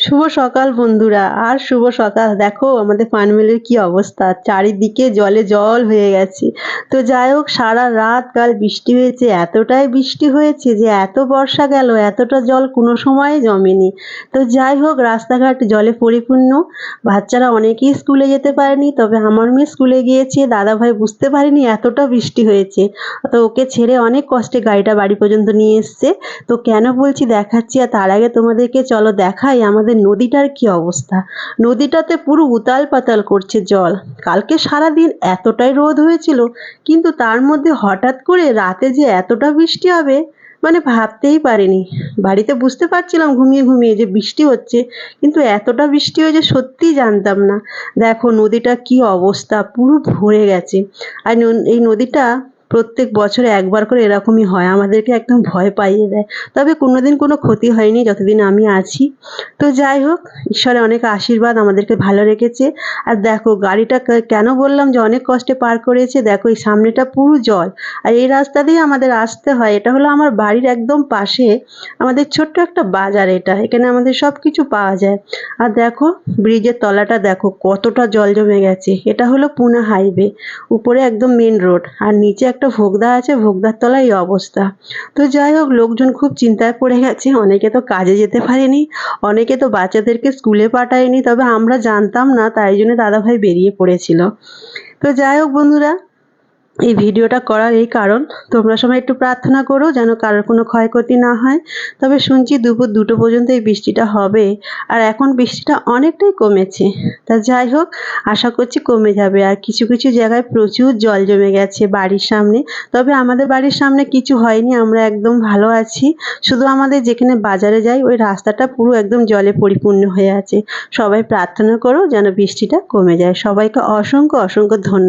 শুভ সকাল বন্ধুরা। আর শুভ সকাল। দেখো আমাদের পানমিলের কি অবস্থা, চারিদিকে জলে জল হয়ে গেছে। তো যাই হোক, সারা রাত কাল বৃষ্টি হয়েছে, এতটাই বৃষ্টি হয়েছে যে এত বর্ষা গেল, এতটা জল কোনো সময় জমেনি। তো যাই হোক, রাস্তাঘাট জলে পরিপূর্ণ। বাচ্চারা অনেকেই স্কুলে যেতে পারেনি, তবে আমার মেয়ে স্কুলে গিয়েছে। দাদা ভাই বুঝতে পারিনি এতটা বৃষ্টি হয়েছে, তো ওকে ছেড়ে অনেক কষ্টে গাড়িটা বাড়ি পর্যন্ত নিয়ে এসছে। তো কেন বলছি দেখাচ্ছি, আর তার আগে তোমাদেরকে চলো দেখাই আমাদের নদীটার কি অবস্থা। নদীটাতে পুরো উতাল পাতাল করছে জল। কালকে সারাদিন এতটাই রোদ হয়েছিল, কিন্তু তার মধ্যে হঠাৎ করে রাতে যে এতটা বৃষ্টি হবে মানে ভাবতেই পারিনি। বাড়িতে বুঝতে পারছিলাম ঘুমিয়ে ঘুমিয়ে যে বৃষ্টি হচ্ছে, কিন্তু এতটা বৃষ্টি হয়েছে সত্যিই জানতাম না। দেখো নদীটা কি অবস্থা, পুরো ভরে গেছে। আর এই নদীটা প্রত্যেক বছরে একবার করে এরকমই হয়, আমাদেরকে একদম ভয় পাইয়ে দেয়। তবে কোনোদিন কোনো ক্ষতি হয়নি যতদিন আমি আছি। তো যাই হোক, ঈশ্বরের অনেক আশীর্বাদ আমাদেরকে ভালো রেখেছে। আর দেখো গাড়িটা কেন বললাম যে অনেক কষ্টে পার করেছে, দেখো এই সামনেটা পুরো জল। আর এই রাস্তা দিয়ে আমাদের আসতে হয়। এটা হলো আমার বাড়ির একদম পাশে আমাদের ছোট্ট একটা বাজার। এখানে আমাদের সব কিছু পাওয়া যায়। আর দেখো ব্রিজের তলাটা দেখো কতটা জল জমে গেছে। এটা হলো পুনে হাইওয়ে, উপরে একদম মেন রোড, আর নিচে একটা ভোগদা আছে, ভোগদার তলায় এই অবস্থা। তো যাই হোক, লোকজন খুব চিন্তায় পড়ে গেছে। অনেকে তো কাজে যেতে পারেনি, অনেকে তো বাচ্চাদেরকে স্কুলে পাঠায়নি, তবে আমরা জানতাম না, তাই জন্য দাদাভাই বেরিয়ে পড়েছিল। তো যাই হোক বন্ধুরা, এই ভিডিওটা করার এই কারণ, তোমরা সবাই একটু প্রার্থনা করো যেন কারোর কোনো ক্ষয়ক্ষতি না হয়। তবে শুনছি দুপুর 2টো পর্যন্ত এই বৃষ্টিটা হবে, আর এখন বৃষ্টিটা অনেকটাই কমেছে। তা যাই হোক, আশা করছি কমে যাবে। আর কিছু কিছু জায়গায় প্রচুর জল জমে গেছে বাড়ির সামনে, তবে আমাদের বাড়ির সামনে কিছু হয়নি, আমরা একদম ভালো আছি। শুধু আমাদের যেখানে বাজারে যাই ওই রাস্তাটা পুরো একদম জলে পরিপূর্ণ হয়ে আছে। সবাই প্রার্থনা করো যেন বৃষ্টিটা কমে যায়। সবাইকে অসংখ্য অসংখ্য ধন্যবাদ।